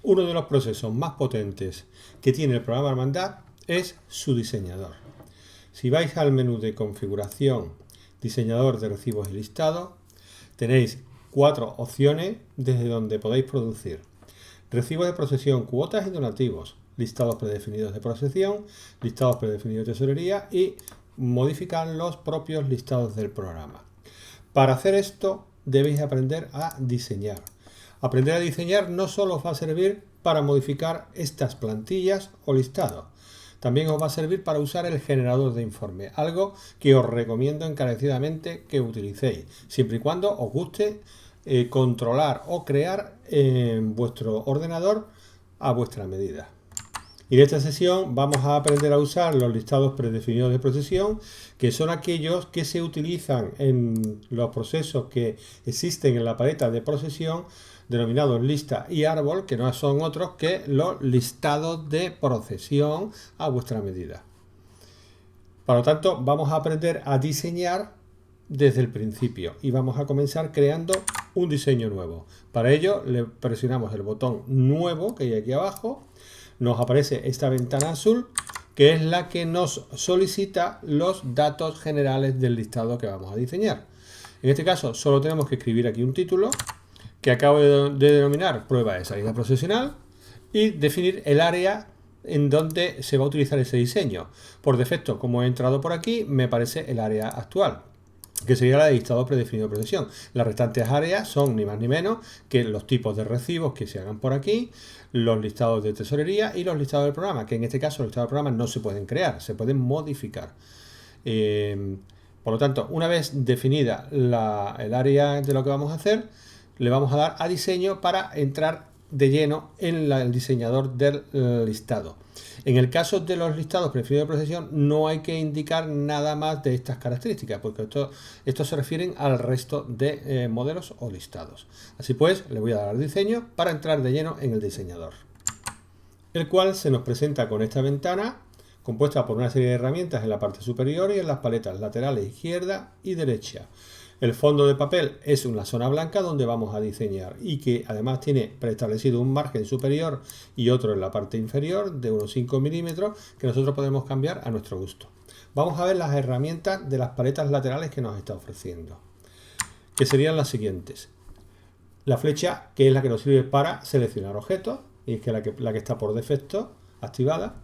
Uno de los procesos más potentes que tiene el programa Hermandad es su diseñador. Si vais al menú de configuración, diseñador de recibos y listados, tenéis 4 opciones desde donde podéis producir: recibos de procesión, cuotas y donativos, listados predefinidos de procesión, listados predefinidos de tesorería y modificar los propios listados del programa. Para hacer esto debéis aprender a diseñar. Aprender a diseñar no solo os va a servir para modificar estas plantillas o listados, también os va a servir para usar el generador de informe, algo que os recomiendo encarecidamente que utilicéis, siempre y cuando os guste controlar o crear en vuestro ordenador a vuestra medida. Y en esta sesión vamos a aprender a usar los listados predefinidos de procesión, que son aquellos que se utilizan en los procesos que existen en la paleta de procesión, denominados lista y árbol, que no son otros que los listados de procesión a vuestra medida. Por lo tanto, vamos a aprender a diseñar desde el principio y vamos a comenzar creando un diseño nuevo. Para ello le presionamos el botón nuevo que hay aquí abajo. Nos aparece esta ventana azul, que es la que nos solicita los datos generales del listado que vamos a diseñar. En este caso solo tenemos que escribir aquí un título que acabo de denominar prueba de salida procesional y definir el área en donde se va a utilizar ese diseño. Por defecto, como he entrado por aquí, me aparece el área actual, que sería la de listado predefinido de procesión. Las restantes áreas son ni más ni menos que los tipos de recibos que se hagan por aquí, los listados de tesorería y los listados del programa, que en este caso los listados del programa no se pueden crear, se pueden modificar. Por lo tanto, una vez definida el área de lo que vamos a hacer, le vamos a dar a diseño para entrar de lleno en el diseñador del listado. En el caso de los listados predefinidos de procesión no hay que indicar nada más de estas características, porque estos se refieren al resto de modelos o listados. Así pues, le voy a dar al diseño para entrar de lleno en el diseñador, el cual se nos presenta con esta ventana compuesta por una serie de herramientas en la parte superior y en las paletas laterales izquierda y derecha. El fondo de papel es una zona blanca donde vamos a diseñar y que además tiene preestablecido un margen superior y otro en la parte inferior de unos 5 milímetros que nosotros podemos cambiar a nuestro gusto. Vamos a ver las herramientas de las paletas laterales que nos está ofreciendo, que serían las siguientes. La flecha, que es la que nos sirve para seleccionar objetos, y es que la que está por defecto activada.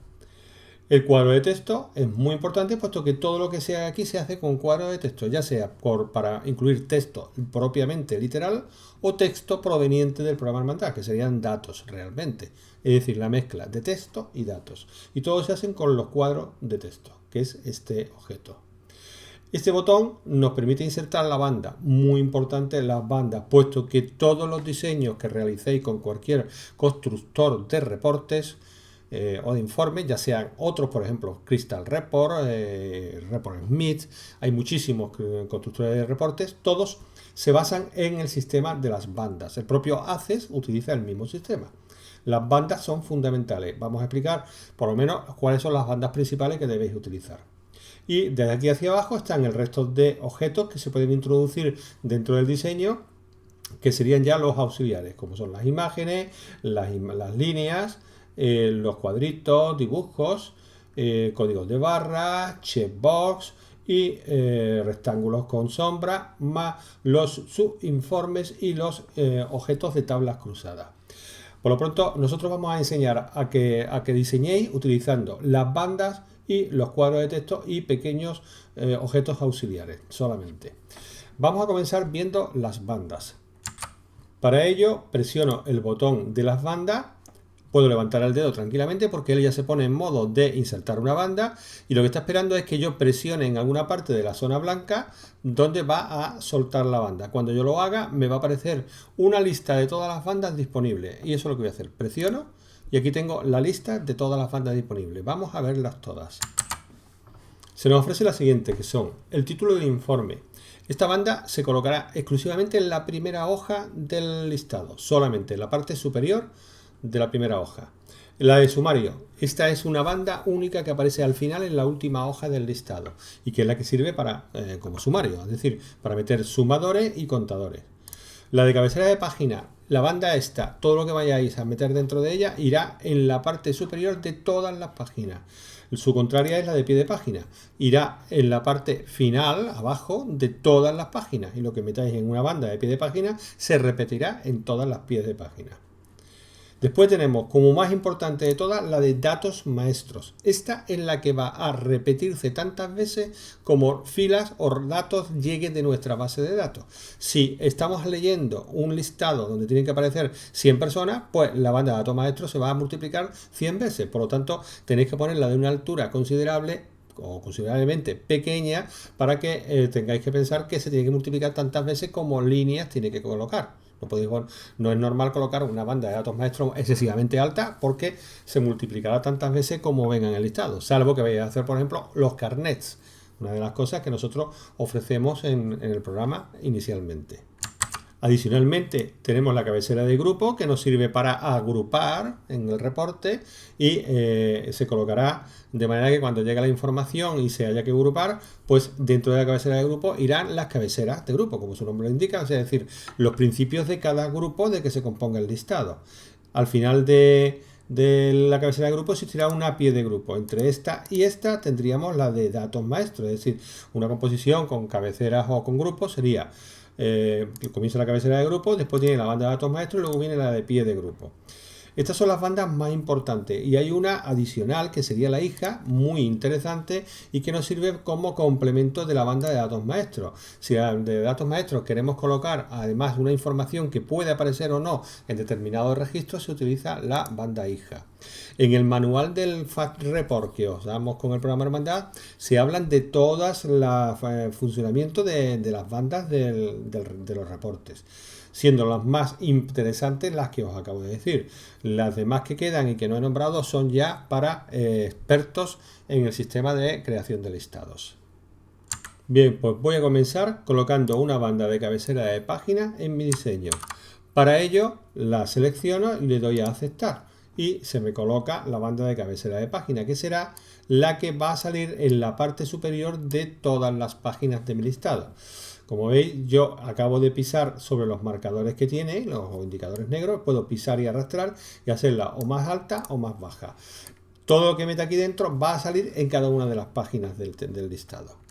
El cuadro de texto es muy importante, puesto que todo lo que se haga aquí se hace con cuadro de texto, ya sea para incluir texto propiamente literal o texto proveniente del programa Hermandad, que serían datos realmente, es decir, la mezcla de texto y datos. Y todo se hace con los cuadros de texto, que es este objeto. Este botón nos permite insertar la banda, muy importante las bandas, puesto que todos los diseños que realicéis con cualquier constructor de reportes o de informes, ya sean otros, por ejemplo, Crystal Report, Report Smith, hay muchísimos constructores de reportes, todos se basan en el sistema de las bandas. El propio ACES utiliza el mismo sistema. Las bandas son fundamentales. Vamos a explicar por lo menos cuáles son las bandas principales que debéis utilizar. Y desde aquí hacia abajo están el resto de objetos que se pueden introducir dentro del diseño, que serían ya los auxiliares, como son las imágenes, las líneas, los cuadritos, dibujos, códigos de barra, checkbox y rectángulos con sombra, más los subinformes y los objetos de tablas cruzadas. Por lo pronto, nosotros vamos a enseñar a que diseñéis utilizando las bandas y los cuadros de texto y pequeños objetos auxiliares solamente. Vamos a comenzar viendo las bandas. Para ello, presiono el botón de las bandas. Puedo levantar el dedo tranquilamente porque él ya se pone en modo de insertar una banda y lo que está esperando es que yo presione en alguna parte de la zona blanca donde va a soltar la banda. Cuando yo lo haga me va a aparecer una lista de todas las bandas disponibles y eso es lo que voy a hacer. Presiono y aquí tengo la lista de todas las bandas disponibles. Vamos a verlas todas. Se nos ofrece la siguiente, que son el título del informe. Esta banda se colocará exclusivamente en la primera hoja del listado, solamente en la parte superior de la primera hoja. La de sumario, esta es una banda única que aparece al final en la última hoja del listado y que es la que sirve para como sumario, es decir, para meter sumadores y contadores. La de cabecera de página la banda esta, todo lo que vayáis a meter dentro de ella irá en la parte superior de todas las páginas. Su contraria es la de pie de página. Irá en la parte final, abajo, de todas las páginas. Y lo que metáis en una banda de pie de página se repetirá en todas las pies de página. Después tenemos, como más importante de todas, la de datos maestros. Esta es la que va a repetirse tantas veces como filas o datos lleguen de nuestra base de datos. Si estamos leyendo un listado donde tienen que aparecer 100 personas, pues la banda de datos maestros se va a multiplicar 100 veces. Por lo tanto, tenéis que ponerla de una altura considerable o considerablemente pequeña para que tengáis que pensar que se tiene que multiplicar tantas veces como líneas tiene que colocar. No es normal colocar una banda de datos maestros excesivamente alta porque se multiplicará tantas veces como venga en el listado, salvo que vayáis a hacer, por ejemplo, los carnets, una de las cosas que nosotros ofrecemos en el programa inicialmente. Adicionalmente tenemos la cabecera de grupo que nos sirve para agrupar en el reporte y se colocará de manera que cuando llegue la información y se haya que agrupar, pues dentro de la cabecera de grupo irán las cabeceras de grupo, como su nombre lo indica, es decir, los principios de cada grupo de que se componga el listado. Al final de la cabecera de grupo existirá una pie de grupo. Entre esta y esta tendríamos la de datos maestros, es decir, una composición con cabeceras o con grupos sería comienza la cabecera de grupo, después tiene la banda de datos maestros y luego viene la de pie de grupo. Estas son las bandas más importantes y hay una adicional que sería la hija, muy interesante y que nos sirve como complemento de la banda de datos maestros. Si de datos maestros queremos colocar además una información que puede aparecer o no en determinados registros, se utiliza la banda hija. En el manual del Fact Report que os damos con el programa Hermandad se hablan de todas las funcionamiento de las bandas de los reportes, siendo las más interesantes las que os acabo de decir. Las demás que quedan y que no he nombrado son ya para expertos en el sistema de creación de listados. Bien, pues voy a comenzar colocando una banda de cabecera de página en mi diseño. Para ello la selecciono y le doy a aceptar y se me coloca la banda de cabecera de página, que será la que va a salir en la parte superior de todas las páginas de mi listado. Como veis, yo acabo de pisar sobre los marcadores que tiene, los indicadores negros, puedo pisar y arrastrar y hacerla o más alta o más baja. Todo lo que meta aquí dentro va a salir en cada una de las páginas del listado.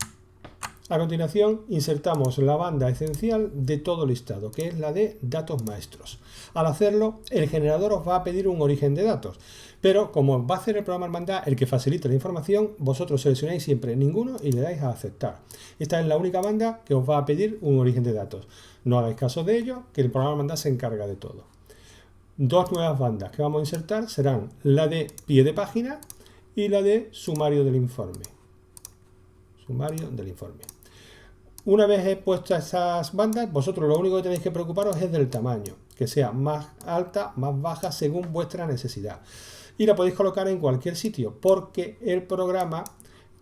A continuación, insertamos la banda esencial de todo listado, que es la de datos maestros. Al hacerlo, el generador os va a pedir un origen de datos, pero como va a hacer el programa Hermandad el que facilite la información, vosotros seleccionáis siempre ninguno y le dais a aceptar. Esta es la única banda que os va a pedir un origen de datos. No hagáis caso de ello, que el programa Hermandad se encarga de todo. Dos nuevas bandas que vamos a insertar serán la de pie de página y la de sumario del informe. Sumario del informe. Una vez he puesto esas bandas, vosotros lo único que tenéis que preocuparos es del tamaño, que sea más alta, más baja, según vuestra necesidad. Y la podéis colocar en cualquier sitio, porque el programa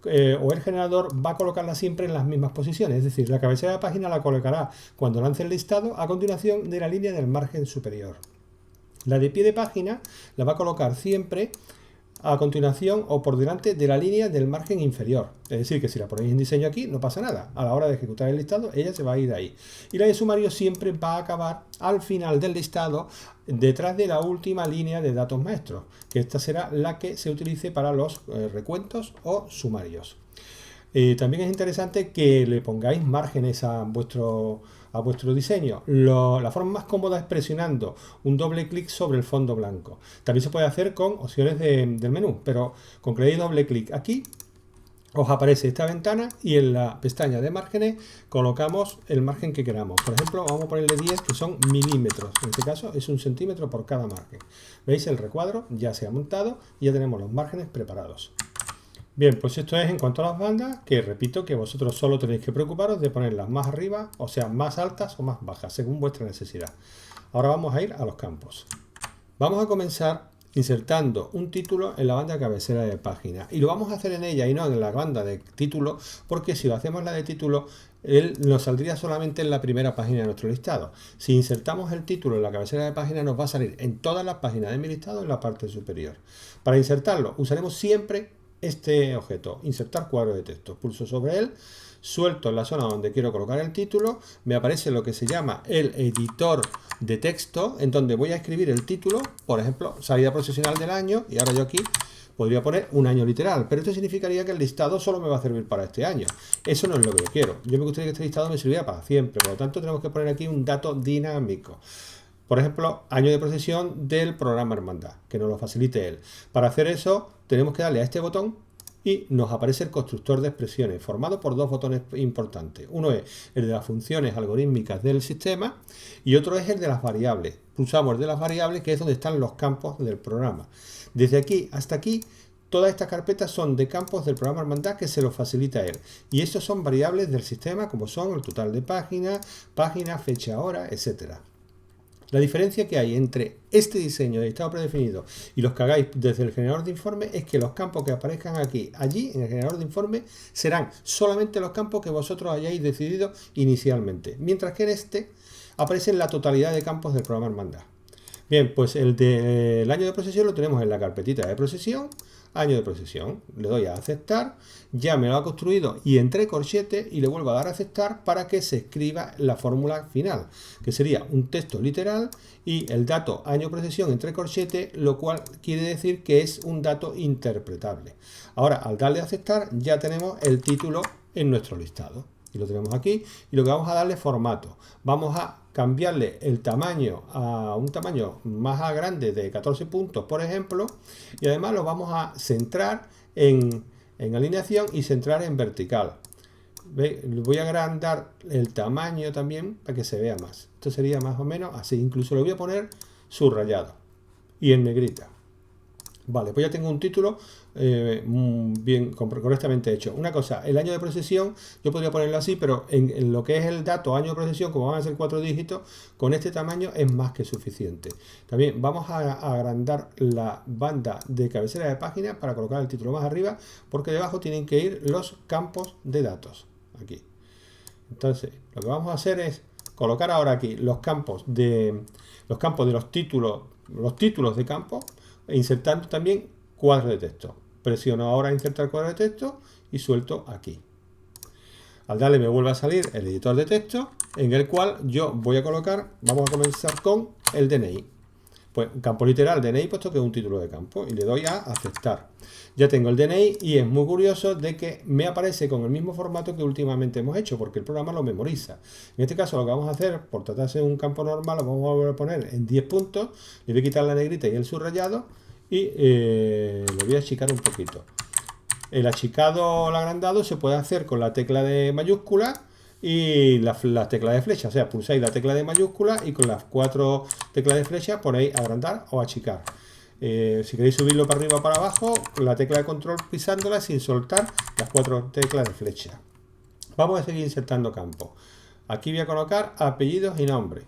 o el generador va a colocarla siempre en las mismas posiciones. Es decir, la cabecera de página la colocará cuando lance el listado a continuación de la línea del margen superior. La de pie de página la va a colocar siempre a continuación o por delante de la línea del margen inferior. Es decir, que si la ponéis en diseño aquí no pasa nada. A la hora de ejecutar el listado ella se va a ir ahí. Y la de sumario siempre va a acabar al final del listado detrás de la última línea de datos maestros, que esta será la que se utilice para los recuentos o sumarios. También es interesante que le pongáis márgenes a vuestro diseño. La forma más cómoda es presionando un doble clic sobre el fondo blanco. También se puede hacer con opciones del menú, pero con que le deis doble clic aquí os aparece esta ventana y en la pestaña de márgenes colocamos el margen que queramos. Por ejemplo, vamos a ponerle 10, que son milímetros. En este caso es 1 centímetro por cada margen. ¿Veis? El recuadro ya se ha montado y ya tenemos los márgenes preparados. Bien, pues esto es en cuanto a las bandas, que repito que vosotros solo tenéis que preocuparos de ponerlas más arriba, o sea, más altas o más bajas, según vuestra necesidad. Ahora vamos a ir a los campos. Vamos a comenzar insertando un título en la banda cabecera de página. Y lo vamos a hacer en ella y no en la banda de título, porque si lo hacemos la de título, él nos saldría solamente en la primera página de nuestro listado. Si insertamos el título en la cabecera de página, nos va a salir en todas las páginas de mi listado en la parte superior. Para insertarlo, usaremos siempre este objeto, insertar cuadro de texto. Pulso sobre él, suelto en la zona donde quiero colocar el título, me aparece lo que se llama el editor de texto en donde voy a escribir el título, por ejemplo, salida profesional del año, y ahora yo aquí podría poner un año literal, pero esto significaría que el listado solo me va a servir para este año. Eso no es lo que yo quiero. Yo me gustaría que este listado me sirviera para siempre, por lo tanto tenemos que poner aquí un dato dinámico. Por ejemplo, año de procesión del programa Hermandad, que nos lo facilite él. Para hacer eso, tenemos que darle a este botón y nos aparece el constructor de expresiones, formado por dos botones importantes. Uno es el de las funciones algorítmicas del sistema y otro es el de las variables. Pulsamos el de las variables, que es donde están los campos del programa. Desde aquí hasta aquí, todas estas carpetas son de campos del programa Hermandad que se los facilita él. Y estos son variables del sistema, como son el total de páginas, fecha, hora, etcétera. La diferencia que hay entre este diseño de listado predefinido y los que hagáis desde el generador de informe es que los campos que aparezcan allí en el generador de informe serán solamente los campos que vosotros hayáis decidido inicialmente, mientras que en este aparecen la totalidad de campos del programa Hermandad. Bien, pues el del año de procesión lo tenemos en la carpetita de procesión, año de procesión. Le doy a aceptar, ya me lo ha construido y entre corchetes y le vuelvo a dar a aceptar para que se escriba la fórmula final, que sería un texto literal y el dato año de procesión entre corchetes, lo cual quiere decir que es un dato interpretable. Ahora, al darle a aceptar, ya tenemos el título en nuestro listado. Y lo tenemos aquí y lo que vamos a darle formato. Vamos a cambiarle el tamaño a un tamaño más grande de 14 puntos, por ejemplo, y además lo vamos a centrar en alineación y centrar en vertical. ¿Veis? Voy a agrandar el tamaño también para que se vea más. Esto sería más o menos así. Incluso lo voy a poner subrayado y en negrita. Vale, pues ya tengo un título bien, correctamente hecho. Una cosa, el año de procesión, yo podría ponerlo así, pero en lo que es el dato año de procesión, como van a ser 4 dígitos, con este tamaño es más que suficiente. También vamos a agrandar la banda de cabecera de página para colocar el título más arriba, porque debajo tienen que ir los campos de datos. Aquí. Entonces, lo que vamos a hacer es colocar ahora aquí los campos de los títulos de campo, e insertando también cuadro de texto. Presiono ahora insertar cuadro de texto y suelto aquí. Al darle me vuelve a salir el editor de texto en el cual yo voy a colocar, vamos a comenzar con el DNI. Pues campo literal DNI puesto que es un título de campo y le doy a aceptar. Ya tengo el DNI y es muy curioso de que me aparece con el mismo formato que últimamente hemos hecho porque el programa lo memoriza. En este caso lo que vamos a hacer, por tratarse de un campo normal, lo vamos a volver a poner en 10 puntos. Le voy a quitar la negrita y el subrayado y lo voy a achicar un poquito. El achicado o el agrandado se puede hacer con la tecla de mayúscula y la tecla de flecha, o sea, pulsáis la tecla de mayúscula y con las 4 teclas de flecha ponéis agrandar o achicar. Si queréis subirlo para arriba o para abajo, con la tecla de control pisándola sin soltar las 4 teclas de flecha. Vamos a seguir insertando campos. Aquí voy a colocar apellidos y nombre.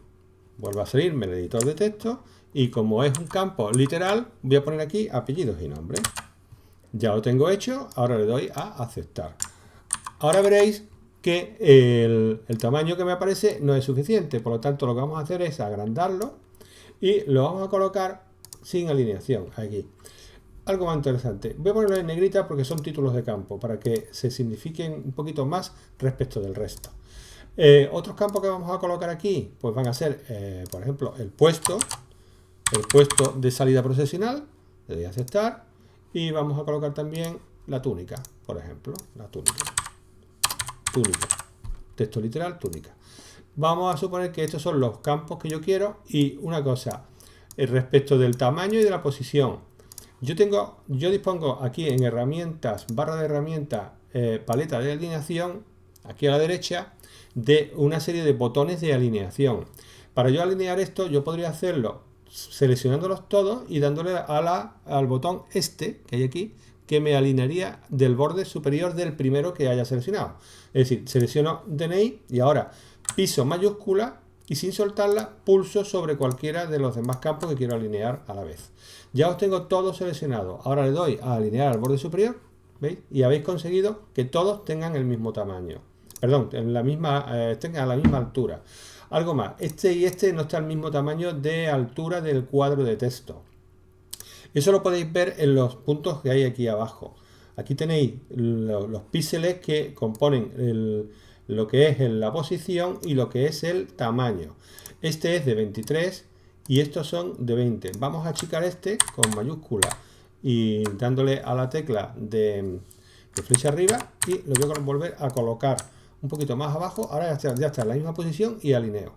Vuelvo a salirme el editor de texto y como es un campo literal, voy a poner aquí apellidos y nombre. Ya lo tengo hecho, ahora le doy a aceptar. Ahora veréis que el tamaño que me aparece no es suficiente, por lo tanto lo que vamos a hacer es agrandarlo y lo vamos a colocar sin alineación aquí. Algo más interesante, voy a ponerlo en negrita porque son títulos de campo para que se signifiquen un poquito más respecto del resto. Otros campos que vamos a colocar aquí pues van a ser por ejemplo el puesto de salida procesional, le doy a aceptar y vamos a colocar también la túnica, por ejemplo, la túnica, texto literal, túnica. Vamos a suponer que estos son los campos que yo quiero y una cosa, respecto del tamaño y de la posición, yo dispongo aquí en herramientas, barra de herramientas, paleta de alineación, aquí a la derecha, de una serie de botones de alineación. Para yo alinear esto, yo podría hacerlo seleccionándolos todos y dándole al botón este que hay aquí, que me alinearía del borde superior del primero que haya seleccionado. Es decir, selecciono DNI y ahora piso mayúscula y sin soltarla pulso sobre cualquiera de los demás campos que quiero alinear a la vez. Ya os tengo todos seleccionados. Ahora le doy a alinear al borde superior, ¿veis? Y habéis conseguido que todos tengan el mismo tamaño. Perdón, tengan a la misma altura. Algo más, este y este no está al mismo tamaño de altura del cuadro de texto. Eso lo podéis ver en los puntos que hay aquí abajo. Aquí tenéis los píxeles que componen lo que es la posición y lo que es el tamaño. Este es de 23 y estos son de 20. Vamos a achicar este con mayúscula y dándole a la tecla de flecha arriba y lo voy a volver a colocar un poquito más abajo. Ahora ya está en la misma posición y alineo.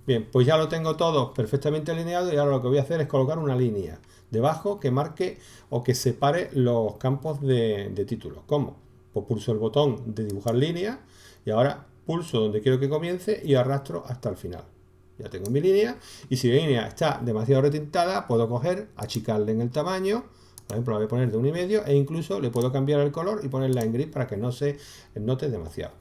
Bien, pues ya lo tengo todo perfectamente alineado y ahora lo que voy a hacer es colocar una línea debajo que marque o que separe los campos de título. ¿Cómo? Pues pulso el botón de dibujar línea y ahora pulso donde quiero que comience y arrastro hasta el final. Ya tengo mi línea y si la línea está demasiado retintada puedo coger, achicarle en el tamaño. Por ejemplo, la voy a poner de 1,5 e incluso le puedo cambiar el color y ponerla en gris para que no se note demasiado.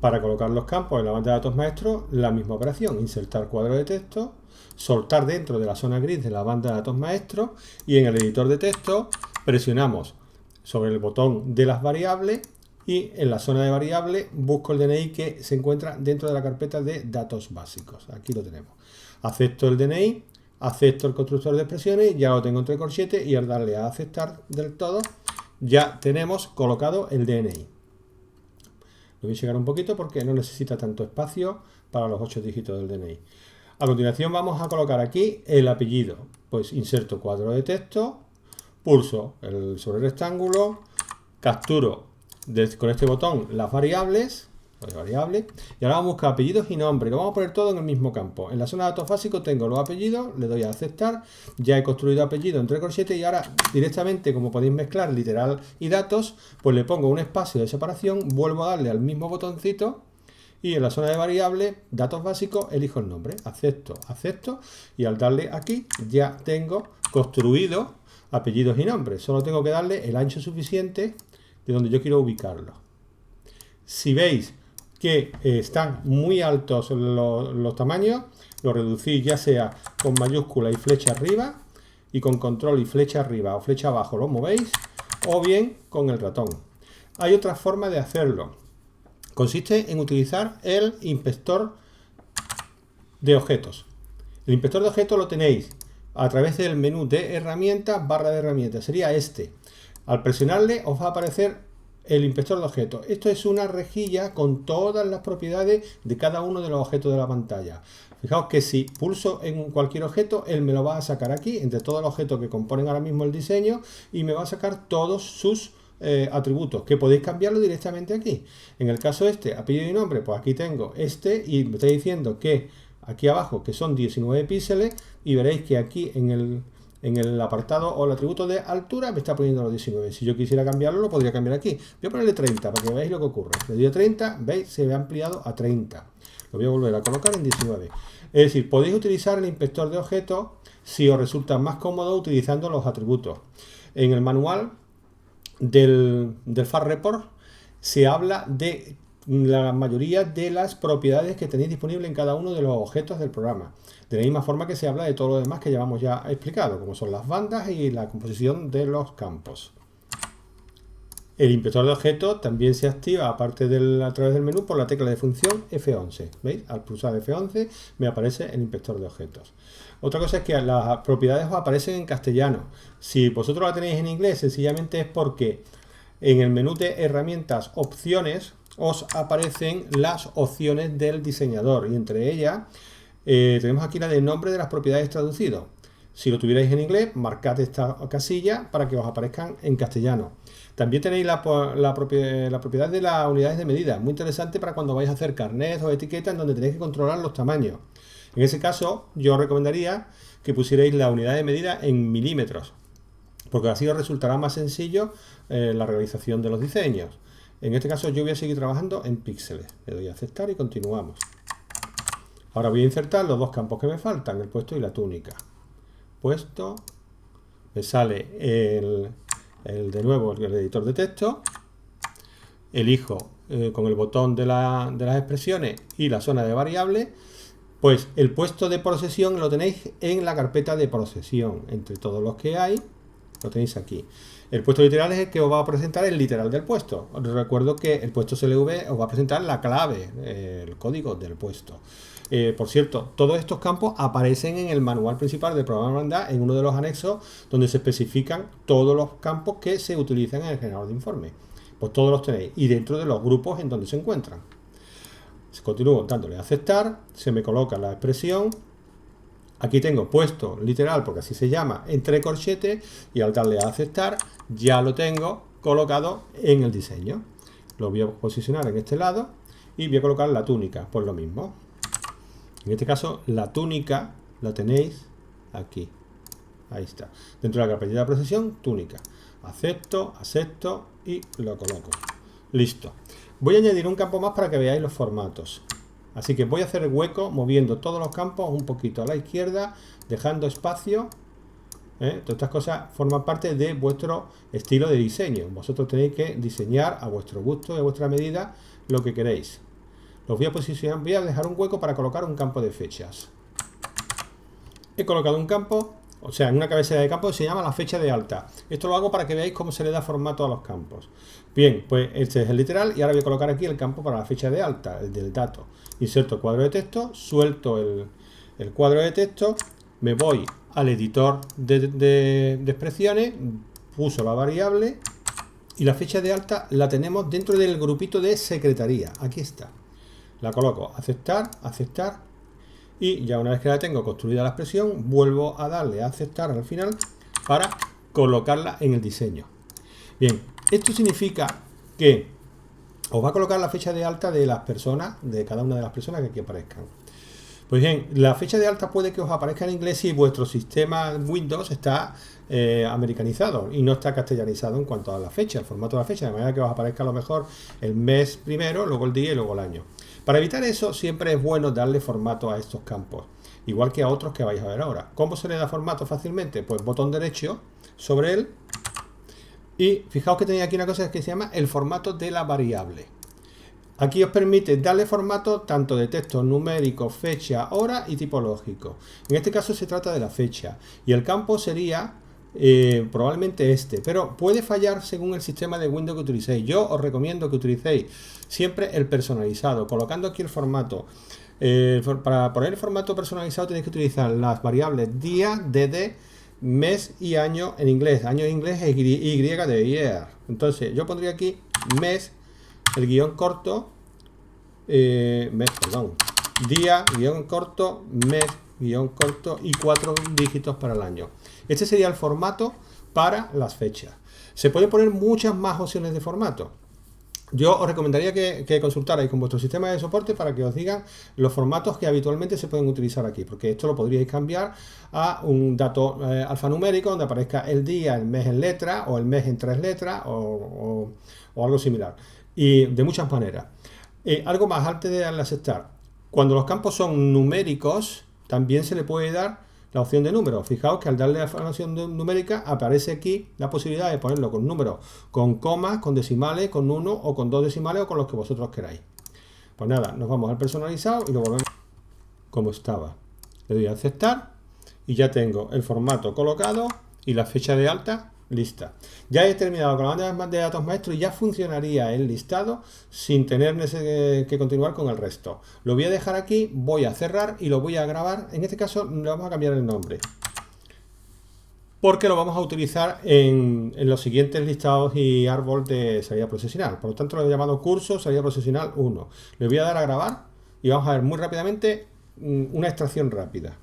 Para colocar los campos en la banda de datos maestro, la misma operación, insertar cuadro de texto, soltar dentro de la zona gris de la banda de datos maestro y en el editor de texto presionamos sobre el botón de las variables y en la zona de variables busco el DNI que se encuentra dentro de la carpeta de datos básicos. Aquí lo tenemos. Acepto el DNI, acepto el constructor de expresiones, ya lo tengo entre corchetes y al darle a aceptar del todo ya tenemos colocado el DNI. Lo voy a llegar un poquito porque no necesita tanto espacio para los 8 dígitos del DNI. A continuación vamos a colocar aquí el apellido. Pues inserto cuadro de texto, pulso sobre el rectángulo, capturo con este botón las variables, y ahora vamos a buscar apellidos y nombres. Lo vamos a poner todo en el mismo campo. En la zona de datos básicos tengo los apellidos, le doy a aceptar, ya he construido apellido entre corchetes y ahora directamente, como podéis mezclar literal y datos, pues le pongo un espacio de separación, vuelvo a darle al mismo botoncito y en la zona de variables, datos básicos, elijo el nombre, acepto, acepto y al darle aquí ya tengo construido apellidos y nombres. Solo tengo que darle el ancho suficiente de donde yo quiero ubicarlo. Si veis que están muy altos los tamaños, lo reducís ya sea con mayúscula y flecha arriba y con control y flecha arriba o flecha abajo lo movéis o bien con el ratón. Hay otra forma de hacerlo. Consiste en utilizar el inspector de objetos. El inspector de objetos lo tenéis a través del menú de herramientas, barra de herramientas. Sería este. Al presionarle os va a aparecer el inspector de objetos. Esto es una rejilla con todas las propiedades de cada uno de los objetos de la pantalla. Fijaos que si pulso en cualquier objeto, él me lo va a sacar aquí, entre todos los objetos que componen ahora mismo el diseño, y me va a sacar todos sus atributos, que podéis cambiarlo directamente aquí. En el caso este, apellido y nombre, pues aquí tengo este, y me está diciendo que aquí abajo, que son 19 píxeles, y veréis que aquí en el apartado o el atributo de altura me está poniendo los 19. Si yo quisiera cambiarlo, lo podría cambiar aquí. Voy a ponerle 30 para que veáis lo que ocurre. Le doy a 30, veis, se ve ampliado a 30. Lo voy a volver a colocar en 19. Es decir, podéis utilizar el inspector de objetos si os resulta más cómodo utilizando los atributos. En el manual del FAR Report se habla de la mayoría de las propiedades que tenéis disponibles en cada uno de los objetos del programa. De la misma forma que se habla de todo lo demás que llevamos ya explicado, como son las bandas y la composición de los campos. El inspector de objetos también se activa, aparte a través del menú, por la tecla de función F11. ¿Veis? Al pulsar F11 me aparece el inspector de objetos. Otra cosa es que las propiedades os aparecen en castellano. Si vosotros la tenéis en inglés, sencillamente es porque en el menú de herramientas, opciones, os aparecen las opciones del diseñador y entre ellas tenemos aquí la de nombre de las propiedades traducido. Si lo tuvierais en inglés, marcad esta casilla para que os aparezcan en castellano. También tenéis la propiedad de las unidades de medida, muy interesante para cuando vais a hacer carnets o etiquetas en donde tenéis que controlar los tamaños. En ese caso, yo os recomendaría que pusierais la unidad de medida en milímetros, porque así os resultará más sencillo la realización de los diseños. En este caso yo voy a seguir trabajando en píxeles. Le doy a aceptar y continuamos. Ahora voy a insertar los dos campos que me faltan, el puesto y la túnica. Puesto, me sale de nuevo el editor de texto, elijo con el botón de las expresiones y la zona de variables, pues el puesto de procesión lo tenéis en la carpeta de procesión, entre todos los que hay, lo tenéis aquí. El puesto literal es el que os va a presentar el literal del puesto. Os recuerdo que el puesto CLV os va a presentar la clave, el código del puesto. Por cierto, todos estos campos aparecen en el manual principal del programa Hermandad, en uno de los anexos donde se especifican todos los campos que se utilizan en el generador de informe. Pues todos los tenéis y dentro de los grupos en donde se encuentran. Continúo dándole a aceptar, se me coloca la expresión. Aquí tengo puesto literal, porque así se llama, entre corchetes, y al darle a aceptar ya lo tengo colocado en el diseño. Lo voy a posicionar en este lado y voy a colocar la túnica, pues lo mismo. En este caso la túnica la tenéis aquí. Ahí está. Dentro de la carpetita de procesión, túnica. Acepto, acepto y lo coloco. Listo. Voy a añadir un campo más para que veáis los formatos. Así que voy a hacer el hueco moviendo todos los campos un poquito a la izquierda, dejando espacio. Todas estas cosas forman parte de vuestro estilo de diseño. Vosotros tenéis que diseñar a vuestro gusto y a vuestra medida lo que queréis. Los voy a posicionar, voy a dejar un hueco para colocar un campo de fechas. He colocado un campo. O sea, en una cabecera de campo se llama la fecha de alta. Esto lo hago para que veáis cómo se le da formato a los campos. Bien, pues este es el literal y ahora voy a colocar aquí el campo para la fecha de alta, el del dato. Inserto el cuadro de texto, suelto el cuadro de texto, me voy al editor de expresiones, uso la variable y la fecha de alta la tenemos dentro del grupito de secretaría. Aquí está. La coloco, aceptar, aceptar. Y ya una vez que la tengo construida la expresión, vuelvo a darle a aceptar al final para colocarla en el diseño. Bien, esto significa que os va a colocar la fecha de alta de las personas, de cada una de las personas que aquí aparezcan. Pues bien, la fecha de alta puede que os aparezca en inglés si vuestro sistema Windows está americanizado y no está castellanizado en cuanto a la fecha, el formato de la fecha, de manera que os aparezca a lo mejor el mes primero, luego el día y luego el año. Para evitar eso, siempre es bueno darle formato a estos campos, igual que a otros que vais a ver ahora. ¿Cómo se le da formato fácilmente? Pues botón derecho sobre él y fijaos que tenéis aquí una cosa que se llama el formato de la variable. Aquí os permite darle formato tanto de texto numérico, fecha, hora y tipológico. En este caso se trata de la fecha y el campo sería probablemente este, pero puede fallar según el sistema de Windows que utilicéis. Yo os recomiendo que utilicéis siempre el personalizado, colocando aquí el formato. Para poner el formato personalizado tenéis que utilizar las variables día, dd, mes y año en inglés. Año en inglés es Y de year. Entonces yo pondría aquí mes, el guión corto, día, guión corto, mes, guión corto y 4 dígitos para el año. Este sería el formato para las fechas. Se pueden poner muchas más opciones de formato. Yo os recomendaría que consultarais con vuestro sistema de soporte para que os digan los formatos que habitualmente se pueden utilizar aquí, porque esto lo podríais cambiar a un dato alfanumérico donde aparezca el día, el mes en letra o el mes en 3 letras o algo similar. Y de muchas maneras. Algo más antes de darle a aceptar. Cuando los campos son numéricos, también se le puede dar la opción de número. Fijaos que al darle a la opción numérica aparece aquí la posibilidad de ponerlo con números, con comas, con decimales, con 1 o con 2 decimales o con los que vosotros queráis. Pues nada, nos vamos al personalizado y lo volvemos como estaba. Le doy a aceptar y ya tengo el formato colocado y la fecha de alta lista. Ya he terminado con la banda de datos maestros y ya funcionaría el listado sin tener que continuar con el resto. Lo voy a dejar aquí, voy a cerrar y lo voy a grabar. En este caso le vamos a cambiar el nombre porque lo vamos a utilizar en los siguientes listados y árbol de salida procesional. Por lo tanto lo he llamado curso salida procesional 1. Le voy a dar a grabar y vamos a ver muy rápidamente una extracción rápida.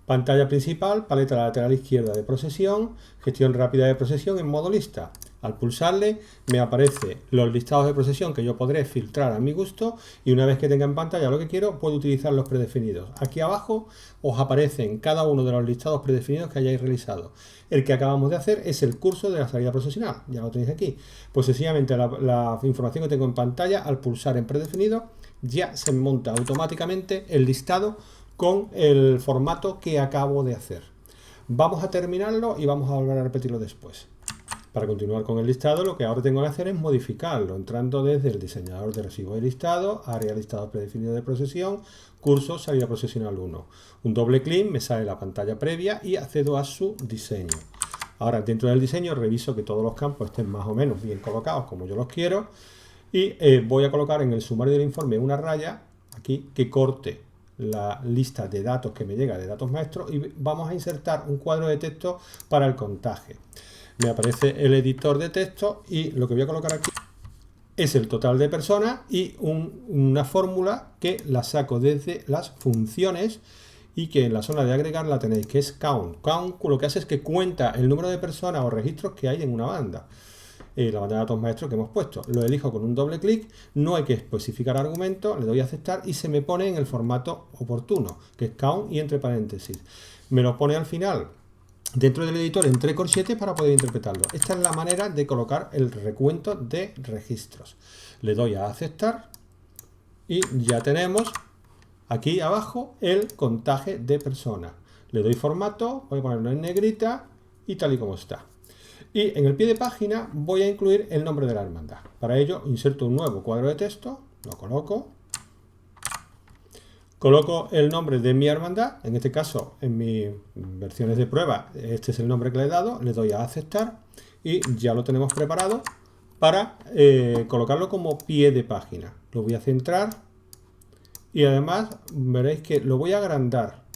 Pantalla principal, paleta lateral izquierda de procesión, gestión rápida de procesión en modo lista. Al pulsarle me aparecen los listados de procesión que yo podré filtrar a mi gusto y una vez que tenga en pantalla lo que quiero puedo utilizar los predefinidos. Aquí abajo os aparecen cada uno de los listados predefinidos que hayáis realizado. El que acabamos de hacer es el curso de la salida procesional, ya lo tenéis aquí. Pues sencillamente la información que tengo en pantalla al pulsar en predefinido ya se monta automáticamente el listado con el formato que acabo de hacer. Vamos a terminarlo y vamos a volver a repetirlo después. Para continuar con el listado, lo que ahora tengo que hacer es modificarlo, entrando desde el diseñador de recibo de listado, área listado predefinido de procesión, curso, salida procesional 1. Un doble clic, me sale la pantalla previa y accedo a su diseño. Ahora, dentro del diseño, reviso que todos los campos estén más o menos bien colocados como yo los quiero y voy a colocar en el sumario del informe una raya aquí que corte la lista de datos que me llega de datos maestros y vamos a insertar un cuadro de texto para el contaje. me aparece el editor de texto y lo que voy a colocar aquí es el total de personas y una fórmula que la saco desde las funciones y que en la zona de agregar la tenéis, que es count. Count lo que hace es que cuenta el número de personas o registros que hay en una banda. La banda de datos maestros que hemos puesto. Lo elijo con un doble clic, no hay que especificar argumentos, le doy a aceptar y se me pone en el formato oportuno, que es count y entre paréntesis. Me lo pone al final dentro del editor entre corchetes para poder interpretarlo. Esta es la manera de colocar el recuento de registros. Le doy a aceptar y ya tenemos aquí abajo el contaje de personas. Le doy formato, voy a ponerlo en negrita y tal y como está. Y en el pie de página voy a incluir el nombre de la hermandad. Para ello inserto un nuevo cuadro de texto, lo coloco. Coloco el nombre de mi hermandad, en este caso en mis versiones de prueba este es el nombre que le he dado, le doy a aceptar y ya lo tenemos preparado para colocarlo como pie de página. Lo voy a centrar y además veréis que lo voy a agrandar.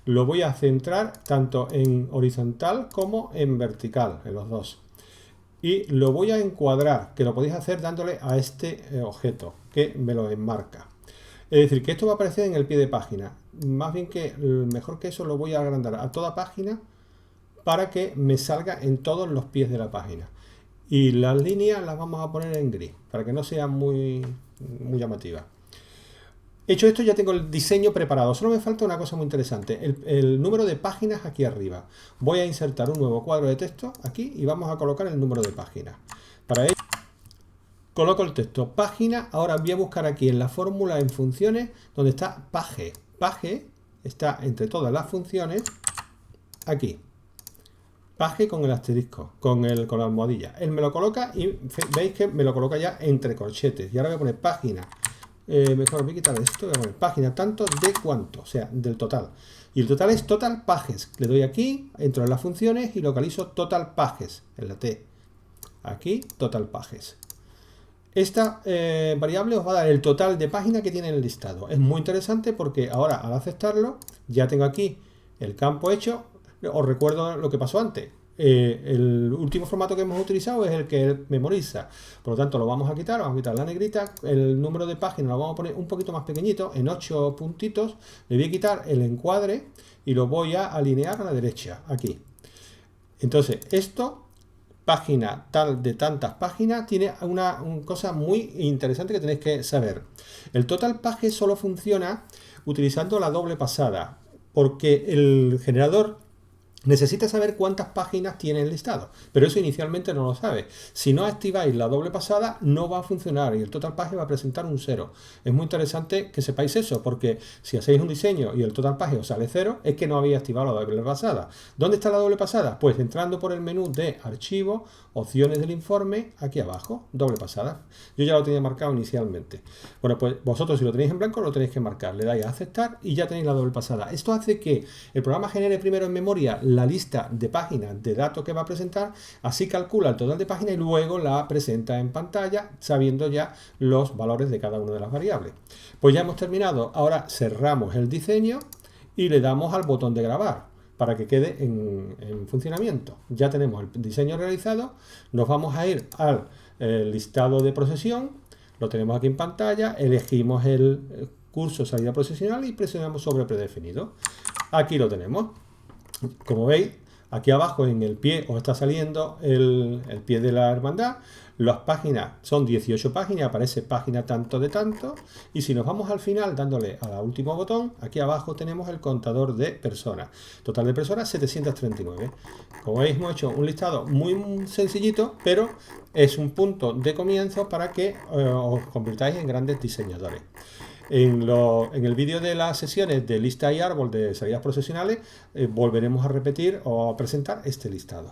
Lo voy a centrar tanto en horizontal como en vertical, en los dos. Y lo voy a encuadrar, que lo podéis hacer dándole a este objeto que me lo enmarca. Es decir, que esto va a aparecer en el pie de página. Más bien que mejor que eso lo voy a agrandar a toda página para que me salga en todos los pies de la página. Y las líneas las vamos a poner en gris para que no sea muy llamativa. Hecho esto, ya tengo el diseño preparado. Solo me falta una cosa muy interesante. El número de páginas aquí arriba. Voy a insertar un nuevo cuadro de texto aquí y vamos a colocar el número de páginas. Para ello coloco el texto página, ahora voy a buscar aquí en la fórmula en funciones donde está page. Page está entre todas las funciones, aquí. Page con el asterisco, con la almohadilla. Él me lo coloca y veis que me lo coloca ya entre corchetes. Y ahora voy a poner página. Mejor voy a quitar esto, voy a poner página tanto de cuánto, o sea, del total. Y el total es total pages. Le doy aquí, entro en las funciones y localizo total pages, en la T. Aquí, total pages. Esta variable os va a dar el total de páginas que tiene en el listado. Es muy interesante porque ahora al aceptarlo ya tengo aquí el campo hecho. Os recuerdo lo que pasó antes. El último formato que hemos utilizado es el que él memoriza. Por lo tanto lo vamos a quitar la negrita. El número de páginas lo vamos a poner un poquito más pequeñito, en 8 puntitos. Le voy a quitar el encuadre y lo voy a alinear a la derecha, aquí. Entonces esto... página tal de tantas páginas tiene una cosa muy interesante que tenéis que saber. El total page solo funciona utilizando la doble pasada, porque el generador necesita saber cuántas páginas tiene el listado, pero eso inicialmente no lo sabe. Si no activáis la doble pasada no va a funcionar y el total page va a presentar un 0. Es muy interesante que sepáis eso, porque si hacéis un diseño y el total page os sale 0 es que no habéis activado la doble pasada. ¿Dónde está la doble pasada? Pues entrando por el menú de archivo, opciones del informe, aquí abajo, doble pasada. Yo ya lo tenía marcado inicialmente. Bueno, pues vosotros si lo tenéis en blanco lo tenéis que marcar, le dais a aceptar y ya tenéis la doble pasada. Esto hace que el programa genere primero en memoria la lista de páginas de datos que va a presentar, así calcula el total de páginas y luego la presenta en pantalla sabiendo ya los valores de cada una de las variables. Pues ya hemos terminado, ahora cerramos el diseño y le damos al botón de grabar para que quede en funcionamiento. Ya tenemos el diseño realizado, nos vamos a ir al listado de procesión, lo tenemos aquí en pantalla, elegimos el curso salida procesional y presionamos sobre predefinido. Aquí lo tenemos. Como veis, aquí abajo en el pie os está saliendo el pie de la hermandad. Las páginas son 18 páginas, aparece página tanto de tanto. Y si nos vamos al final dándole al último botón, aquí abajo tenemos el contador de personas. Total de personas 739. Como veis, hemos hecho un listado muy sencillito, pero es un punto de comienzo para que os convirtáis en grandes diseñadores. En el vídeo de las sesiones de lista y árbol de salidas procesionales volveremos a repetir o a presentar este listado.